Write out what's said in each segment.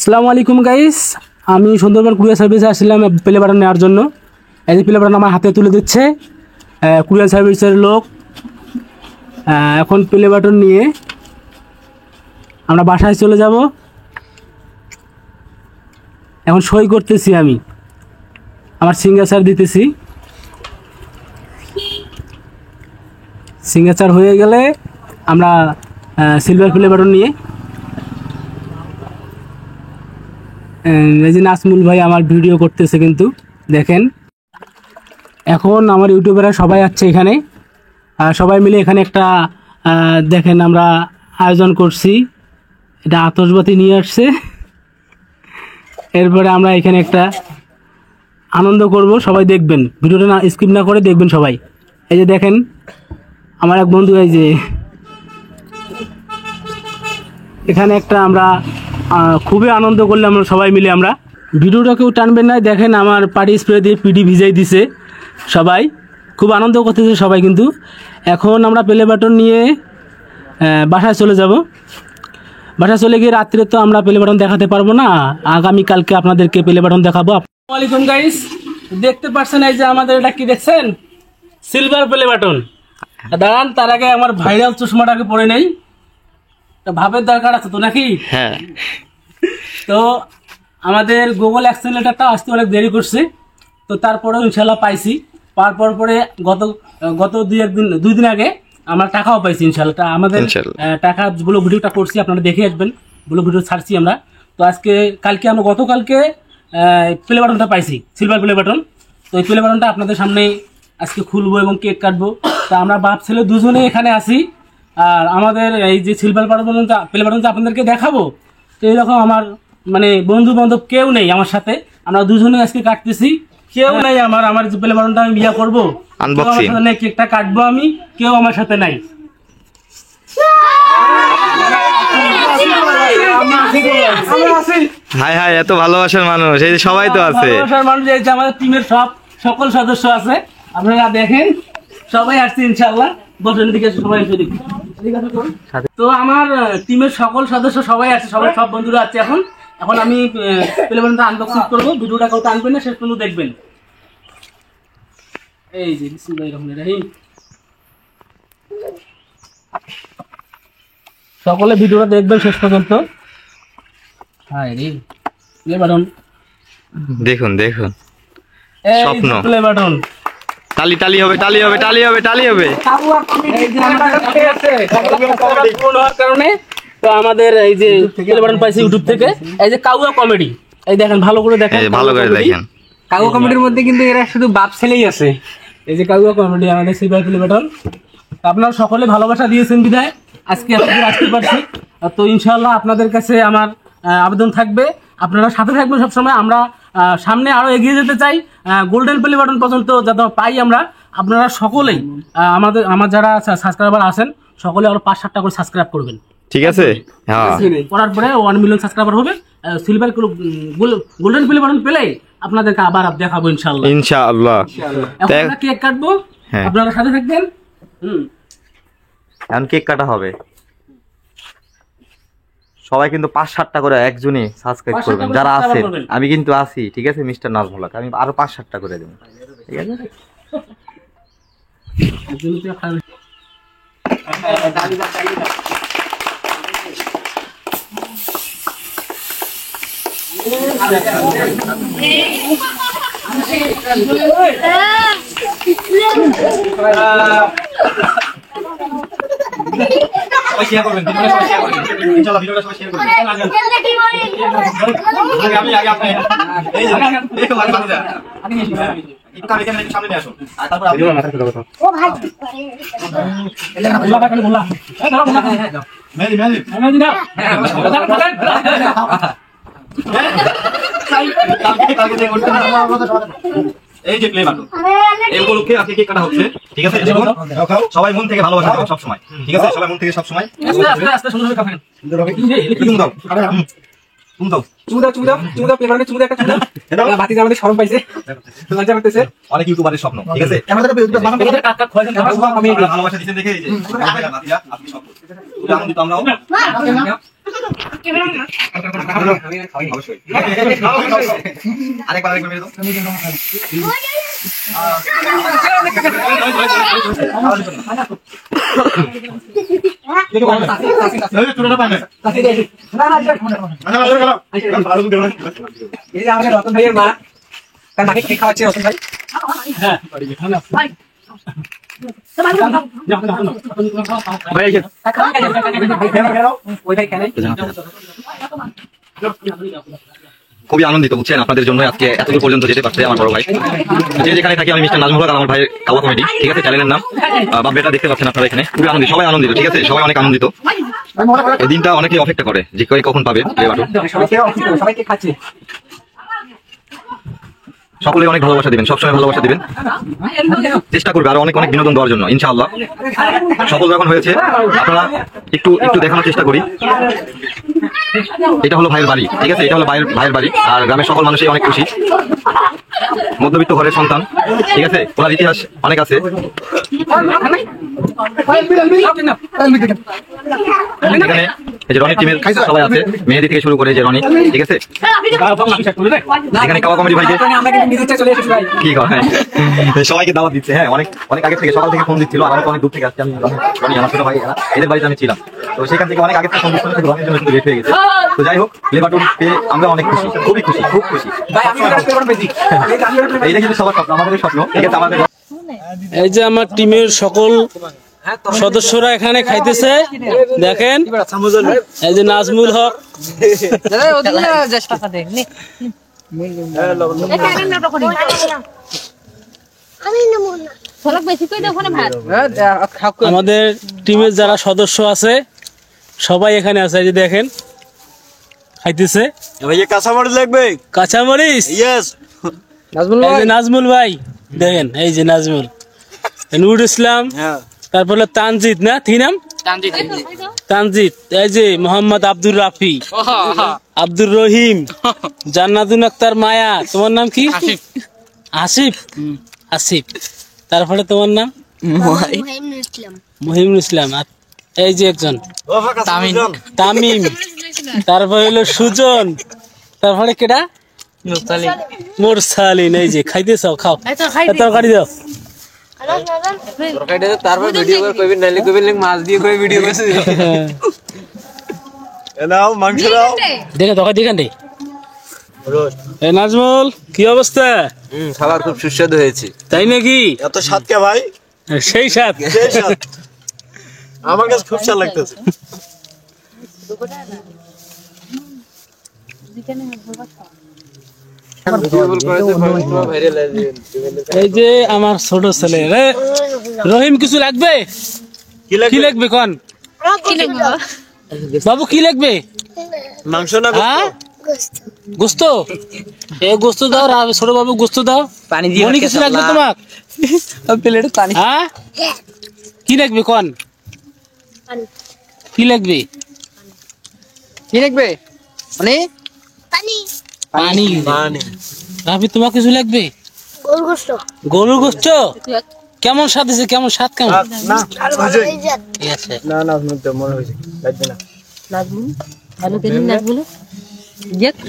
আসসালামু আলাইকুম গাইস, আমি সুন্দরবন কুরিয়ার সার্ভিসে আসছিলাম প্লে বাটন নেওয়ার জন্য। এই যে প্লে বাটন আমার হাতে তুলে দিচ্ছে কুরিয়ার সার্ভিসের লোক। এখন প্লে বাটন নিয়ে আমরা বাসায় চলে যাব। এখন সই করতেছি, আমি আমার সিগনেচার দিতেছি। সিগনেচার হয়ে গেলে আমরা সিলভার প্লে বাটন নিয়ে এই যে নাসমুল ভাই আমার ভিডিও করতেছে, কিন্তু দেখেন এখন আমার ইউটিউবাররা সবাই আছে এখানে, সবাই মিলে এখানে একটা দেখেন আমরা আয়োজন করছি। এটা আতশবাতি নিয়ে আসছে, এরপরে আমরা এখানে একটা আনন্দ করব। সবাই দেখবেন, ভিডিওটা না স্কিপ না করে দেখবেন সবাই। এই যে দেখেন আমার এক বন্ধু, এই যে এখানে একটা আমরা খুবই আনন্দ করলাম আমরা সবাই মিলে। আমরা ভিডিওটা কেউ টানবেন না, দেখেন আমার পার্টি স্প্রে দিয়ে পিডি ভিজাই দিছে, সবাই খুব আনন্দ করতেছে সবাই। কিন্তু এখন আমরা প্লে বাটন নিয়ে বাসায় চলে যাব। বাসায় চলে গিয়ে রাত্রে তো আমরা প্লে বাটন দেখাতে পারবো না, আগামীকালকে আপনাদেরকে প্লে বাটন দেখাবো। আসসালামু আলাইকুম গাইস, দেখতে পাচ্ছেন এই যে আমাদের এটা কি দেখছেন, সিলভার প্লে বাটন। দাঁড়ান, তার আগে আমার ভাইরাল চশমাটাকে পরে নেই, ভাবের দরকার আছে তো নাকি? হ্যাঁ। তো আমাদের গুগল অ্যাক্সেলেটারটা আসতে অনেক দেরি করছে, তো তারপরেও ইনশাল্লাহ পাইছি। পাওয়ার পরে গত দুই দিন আগে আমরা টাকাও পাইছি ইনশাল্লাহ। আমাদের টাকা গুলো ভিডিওটা করছি, আপনারা দেখে আসবেন, ভিডিও ছাড়ছি আমরা। তো কালকে আমরা গতকালকে প্লে বাটনটা পাইছি, সিলভার প্লে বাটন। তো এই প্লে বাটনটা আপনাদের সামনে আজকে খুলবো এবং কেক কাটবো। তা আমরা বাপ ছেলে দুজনে এখানে আছি, আর আমাদের এই যে সিলভার প্লে বাটনটা আপনাদেরকে দেখাবো। তো এইরকম আমার মানে বন্ধু বান্ধব কেউ নেই আমার সাথে, আমরা দুজনে আজকে কাটতেছি। কেউ নাই আমার যে প্লে বাটনটা আমি বিয়া করবো, কেকটা কাটবো আমি, কেউ আমার সাথে নাই। হাই হাই, এত ভালোবাসার মানুষ, এই যে সবাই তো আছে। ভালোবাসার মানুষ এই যে আমাদের টিমের সকল সদস্য আছে, আপনারা দেখেন সবাই আসছে ইনশাআল্লাহ। বসেন দিকে সবাই এসে দেখি। তো আমার টিমের সকল সদস্য সবাই আছে, সব বন্ধুরা আছে। এখন আমি প্লে বাটনটা আনবক্সিং করবো, ভিডিওটা কেউ টানবেন না, শেষ পর্যন্ত দেখবেন। এই যে বিসমিল্লাহির রহমানির রহিম, সকলে ভিডিওটা দেখবেন শেষ পর্যন্ত। হাই রে প্লে বাটন, দেখুন দেখুন, স্বপ্ন প্লে বাটন। টালি টালি হবে, টালি হবে, টালি হবে, টালি হবে। কারণে তো আমাদের এই যে প্লে বাটন পাইছি ইউটিউব থেকে, এই যে কাউয়া কমেডি। এই দেখেন ভালো করে দেখেন, ভালো করে দেখেন। কাউয়া কমেডির মধ্যে কিন্তু এরা শুধু বাপ ছেলেই আছে। এই যে কাউয়া কমেডি আমাদের সিলভার প্লে বাটন। আপনারা সকলে ভালোবাসা দিয়েছেন বিধায় আজকে আপনাদের আসতে পারছি। তো ইনশাআল্লাহ আপনাদের কাছে আমার আবেদন থাকবে, আপনারা সাথে থাকবেন সবসময়। আমরা সামনে আরো এগিয়ে যেতে চাই, গোল্ডেন প্লে বাটন পর্যন্ত যাতে পাই আমরা। আপনারা সকলেই আমার যারা সাবস্ক্রাইবার আছেন সকলে আরো 5-7টা করে সাবস্ক্রাইব করবেন, ঠিক আছে? হ্যাঁ, করার পরে 1 মিলিয়ন সাবস্ক্রাইবার হবে, সিলভার গোল্ডেন প্লে বাটন পেলে আপনাদেরকে আবার দেখাবো ইনশাআল্লাহ। ইনশাআল্লাহ এখন আমরা কেক কাটবো, আপনারা সাথে থাকবেন। এখন কেক কাটা হবে। সবাই কিন্তু 5-7টা করে একজনই সাবস্ক্রাইব করবেন যারা আছেন। আমি কিন্তু আছি, ঠিক আছে মিস্টার নাজমুল, আমি আরো 5-7টা করে দেব, ঠিক আছে? শেয়ার করবেন, ইনশাআল্লাহ ভিডিওটা সবাই শেয়ার করবেন। আগে আপনি এই যে একটু ভালো যা একটু কাছে এখানে সামনে নিয়ে আসো, আর তারপর আপনি মাথা ঢুকাবো। ও ভাই এলে না বলা কাকে বলা, এই ধরো বলা, মেলি না কালকে যে করতে না এই যে প্লে বাটন এই উপলক্ষে আজকে কেক কাটা হচ্ছে, ঠিক আছে? সবাই মন থেকে ভালোবাসা দেবেন সব সময়, ঠিক আছে? সবাই মন থেকে সব সময় আস্তে সুন্দর খাবেন, সুন্দর হবে। তুমি দাও চুমু দাও প্লে বাটনে চুমু দাও, একটা চুমু দাও। বাতি আমাদের শরম পাইছে, লজ্জা করতেছে। অনেক ইউটিউবারের স্বপ্ন, ঠিক আছে? আমাদের কাকা খোয়াছেন, ভালোবাসা দিয়েছেন দেখে এই যে বাতিজা আপনি সব আনন্দিত আমরাও। অবশ্যই। আরেকবার মেরে দাও। এই যে আমাদের রতন ভাইয়ের মা তার মাকে কেক খাওয়াচ্ছে রতন ভাই। হ্যাঁ ওই ভাই খেলে খুবই আনন্দিত বুঝছেন আপনাদের জন্য আজকে এতদূর পর্যন্ত যেতে পারছে আমার বড় ভাই। যে যেখানে থাকি আমি মিস্টার নাজমুল হক আর আমার ভাইয়ের কাওয়া কমেডি, ঠিক আছে, চ্যানেলের নাম বাপবেটা, দেখতে পাচ্ছেন আপনারা এখানে। খুবই আনন্দিত, সবাই আনন্দিত, ঠিক আছে, সবাই অনেক আনন্দিত। এই দিনটা অনেকেই অপেক্ষা করে যে কখন পাবে প্লে বাটন। সবাইকে খাচ্ছে। সকলে অনেক ভালোবাসা দিবেন, সবসময় ভালোবাসা দিবেন, চেষ্টা করবে আরো অনেক অনেক বিনোদন দেওয়ার জন্য ইনশাআল্লাহ। সফল যখন হয়েছে আপনারা একটু একটু দেখানোর চেষ্টা করি। এটা হলো ভাইয়ের বাড়ি, ঠিক আছে, এটা হলো ভাইয়ের বাড়ি। আর গ্রামের সকল মানুষই অনেক খুশি। মধ্যবিত্ত ঘরের সন্তান, ঠিক আছে, ওনার ইতিহাস অনেক আছে। এখানে এই যে রনির টিমের সবাই আছে, মেহেদি থেকে শুরু করে যে রনি, ঠিক আছে, এখানে কাওয়া কমেডি ভাইকে আমরা কিন্তু নিজে চলে এসেছি ভাই। কি করে সবাইকে দাওয়াত দিচ্ছে। হ্যাঁ, অনেক আগে থেকে, সকাল থেকে ফোন দিচ্ছিল। আর আমি তো অনেক দূর থেকে আসছি, আমি রনি আমার ছোট ভাই, এদের বাড়িতে আমি ছিলাম। তো সেখান থেকে অনেক আগে থেকে ফোন দিচ্ছিল, রনির জন্য একটু লেট হয়ে গেছে। তো যাই হোক, প্লে বাটন পেয়ে আমরা অনেক খুশি, খুবই খুশি, খুব খুশি। ভাই আমি এটা করব বেশি। এইটা কিন্তু সবার স্বপ্ন, আমাদের স্বপ্ন, ঠিক আছে। আমাদের এই যে আমার টিমের সকল সদস্যরা এখানে খাইতেছে, দেখেন। এই যে নাজমুল হক, আমাদের টিমের যারা সদস্য আছে সবাই এখানে আছে। এই যে দেখেন খাইতেছে। কাঁচামরিচ লাগবে? কাঁচামরিচ, ইয়েস। এই যে নাজমুল ভাই দেখেন, এই যে নাজমুল, নূর ইসলাম, হ্যাঁ। তারপরে তানজিদ, না কি নাম? তানজিদ। এই যে মোহাম্মদ আব্দুর রাফি, আব্দুর রহিম, জান্নাতুন আক্তার মায়া, তোমার নাম কি? আসিফ। আসিফ। তারপরে তোমার নাম? মহিমুল ইসলাম। আর এই যে একজন তামিম, তারপরে হলো সুজন, তারপরে কেডা? মুরসালিন। এই যে খাইতেছ, খাও, তরকারি দাও। তারপর ভিডিও করে কইবেন, নাইলে কইবেন মাছ দিয়ে করে ভিডিও করছে। নাও মাংস দাও। দেখে তরকারি দেখান দে। এই নাজমুল, কি অবস্থা? খাবার খুব সুস্বাদু হয়েছে। তাই নাকি? এত স্বাদ কে ভাই? সেই সাথ। সেই স্বাদ। আমার কাছে খুব স্বাদ লাগতেছে। এই যে আমার ছোট ছেলে রে রহিম, কিছু লাগবে? কি লাগবে কোন বাবু? কি লাগবে? মাংস না হ্যাঁ, গোস্ত। এই গোস্ত দাও, ছোট বাবু গোস্ত দাও। পানি দিয়ে মনি, কিছু লাগবে তোমার? প্লেটে পানি। হ্যাঁ, কি লাগবে কোন? কি লাগবে? কি লাগবে? মানে পানি। পানি। রাফি, তোমার কিছু লাগবে? গরুর গোস্ত। কেমন স্বাদ আছে? কেমন স্বাদ? কেমন? না ঠিক আছে। না না, মনে হয়েছে লাগবে না।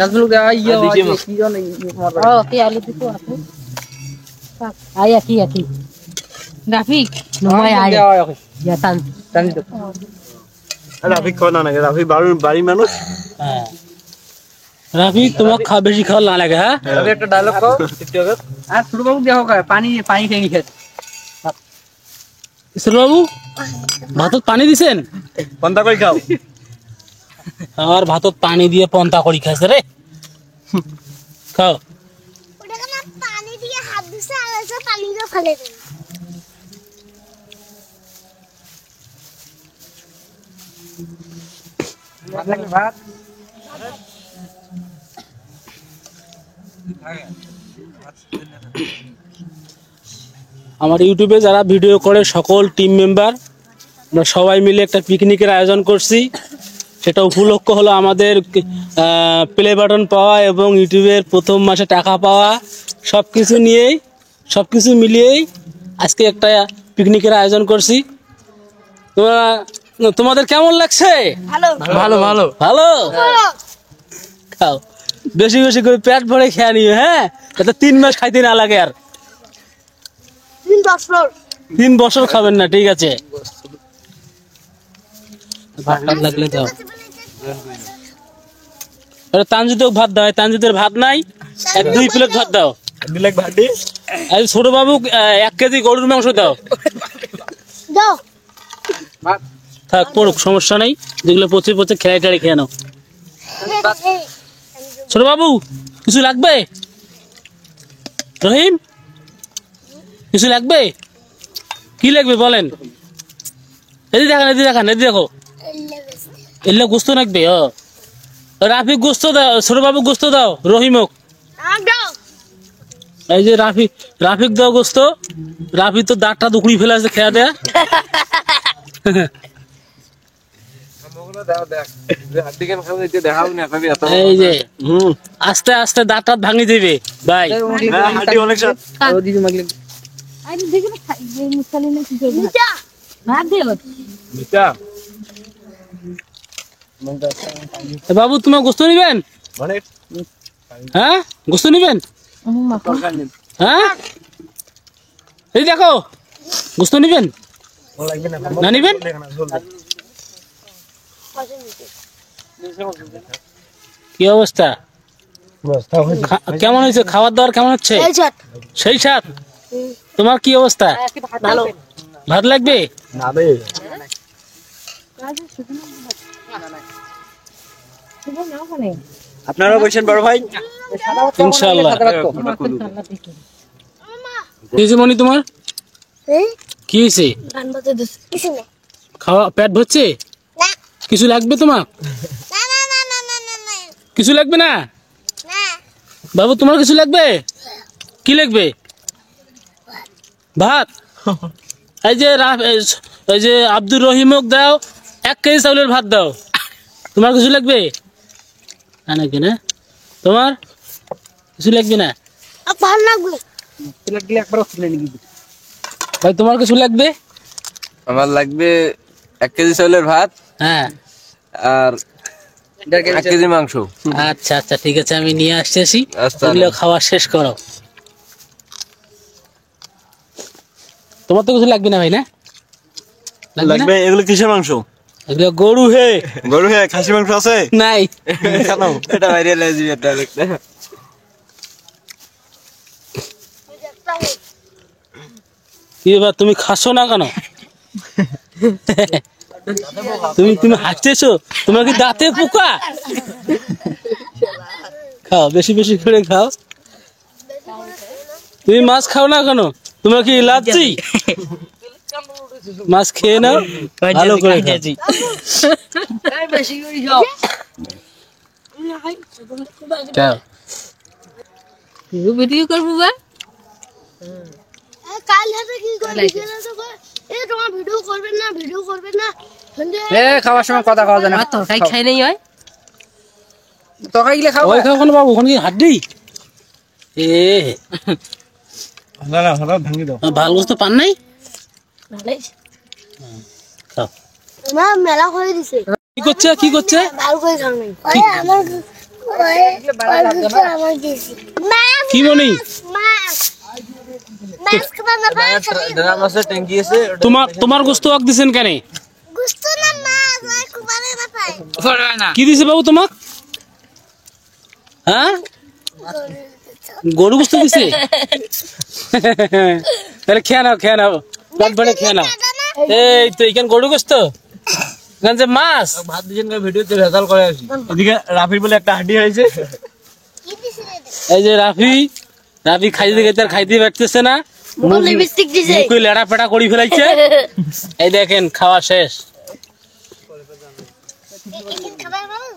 নাজমুল দেওয়া ইয়া কি জানো রাফি খাওয়া না লাগে, রাফি বাড়ির মানুষ। হ্যাঁ রাফি, তোমার বেশি খাওয়া না লাগে। হ্যাঁ, একটা ডায়লগ কও টিকটকে। আর ছোট বাবু দেখো পানি পানি খেয়ে খেতে। ছোট বাবু, ভাতত পানি দিছেন? পন্তা করে খাও। আর ভাতত পানি দিয়ে পন্তা করি খাইছে রে। খাও। পানি দিয়ে হাত দিছে আর এসে পানি দিয়ে ফেলে দেন। ভাত আমার ইউটিউবে যারা ভিডিও করে সকল টিম মেম্বার, আমরা সবাই মিলে একটা পিকনিকের আয়োজন করছি। সেটা উপলক্ষ হলো আমাদের প্লে বাটন পাওয়া এবং ইউটিউবের প্রথম মাসে টাকা পাওয়া। সব কিছু মিলিয়েই আজকে একটা পিকনিকের আয়োজন করছি। তোমরা তোমাদের কেমন লাগছে? ভালো ভালো ভালো ভালো, খাও বেশি বেশি করে পেট ভরে খেয়ে নিও, হ্যাঁ, যাতে 3 মাস খাইতে না লাগে আর। 3 বছর খাবেন না, ঠিক আছে? ভাত টাত লাগলে দাও। আরে তানজিতেও ভাত দাও, তানজিতের ভাত নাই, 1-2 প্লেট ভাত দাও। দিলেক ভাডি আর ছোট বাবু 1 কেজি গরুর মাংস দাও। দাও থাক পড়ুক, সমস্যা নেই, যেগুলো পচে পচে খেয়ে টেড়ে খেয়ে নাও। ছোট বাবু কিছু লাগবে? রহিম কিছু লাগবে? কি লাগবে বলেন? এদিকে দেখান, এদিকে দেখান, এদিকে দেখো, এলে গোস্ত লাগবে। ও রাফিক গোস্ত দাও, ছোট বাবু গোস্ত দাও, রহিমক। দাও এই যে রাফিক দাও গোস্ত। রাফি তো দাঁতটা দুকুড়ি ফেলে আছে খেয়া দেয়া। এই যে আস্তে আস্তে দাঁত টাত ভাঙি দেবে ভাই। হাডি অনেক স্বাদ। মিঠা মিঠা বাবু তোমার গোস্ত নিবেন? অনেক হ্যাঁ গোস্ত নিবেন? হ্যাঁ এই দেখো গোস্ত নিবেন না নিবেন? কি অবস্থা? কেমন হয়েছে খাবার দাবার? কেমন হচ্ছে? সেই সাথ। তোমার কি অবস্থা? ভালো ভাত লাগবে? না বে আপনারা বলছেন বড় ভাই? ইনশাআল্লাহ। কি হয়েছে মনি তোমার? কি হয়েছে? কিছু না খাওয়া পেট ভরছে? না কিছু লাগবে তোমার? না না না না না না না কিছু লাগবে না? না বাবু তোমার কিছু লাগবে? কি লাগবে? ভাত? এই যে আব্দুর রহিমক দাও 1 কেজি চাউলের ভাত দাও। তোমার কিছু লাগবে নাকি? না তোমার কিছু লাগবে না? ভালো লাগবে ভাই তোমার কিছু লাগবে? আমার লাগবে 1 কেজি চাউলের ভাত হ্যাঁ আর 1 কেজি মাংস। আচ্ছা আচ্ছা ঠিক আছে, আমি নিয়ে আসতেছি। আচ্ছা। এগুলো খাওয়া শেষ করো। তোমার তো কিছু লাগবে না ভাই? না লাগবে। এগুলো কিসের মাংস? এগুলো গরু হে। গরু হে? খাসি মাংস আছে? নাই। কেন? এটা ভাইরাল হয়ে যাবে ডাইরেক্ট। কি ব্যাপার, তুমি খাসো না কেন? তুমি হাসতেছো? তোমার কি দাঁতে পোকা? খাও বেশি বেশি করে খাও। তুমি মাছ খাও না কেন? তোমার কি লাচ্ছি? মাছ খেয়ে নাও ভালো করে খাও। খাও। ভিডিও করবো বা কাল হাতে কি করে তোমার ভিডিও করবেন না খাওয়ার সময় কথা কওয়া যায় না। তরকারি খাই নাই হয় তরকারি গিলে খাও। ওই খাও কেন বাবু? ওখানে কি হাড্ডি? এ না না হঠাৎ ভাঙি দাও। ভালো বস্তু পান নাই? খাও। মা মেলা করে দিছে কি করছে? কি করছে? ভালো করে খাও নাই আমার দিছি কি বলি? মাছ মাছ খাবা না মাছ ড্রাম আছে, ট্যাঙ্কি আছে। তোমার গোস্ত আগ দিছেন কেন? গুস্ত না মাছ ওই কুবারে না পায় কি দিছে বাবু তোমাক? হ্যাঁ গরু গোস্ত দিছে? তাহলে খেয়ে নাও পেট ভরে খেয়ে নাও। এই তো এখানে গরু গোস্ত, এখানে যে মাছ। ভাত দিছেন ভিডিওতে ভেজাল করে আসি। এদিকে রাফির বলে একটা হাড্ডি হয়েছে। কি দিছে রে এই যে রাফি খাইতে খাইতে আর খাইতে পারতেছে না, লিপস্টিক দিছে মুখে লেড়া পেটা করে ফেলাইছে। এই দেখেন খাওয়া শেষ। খাবার বাবু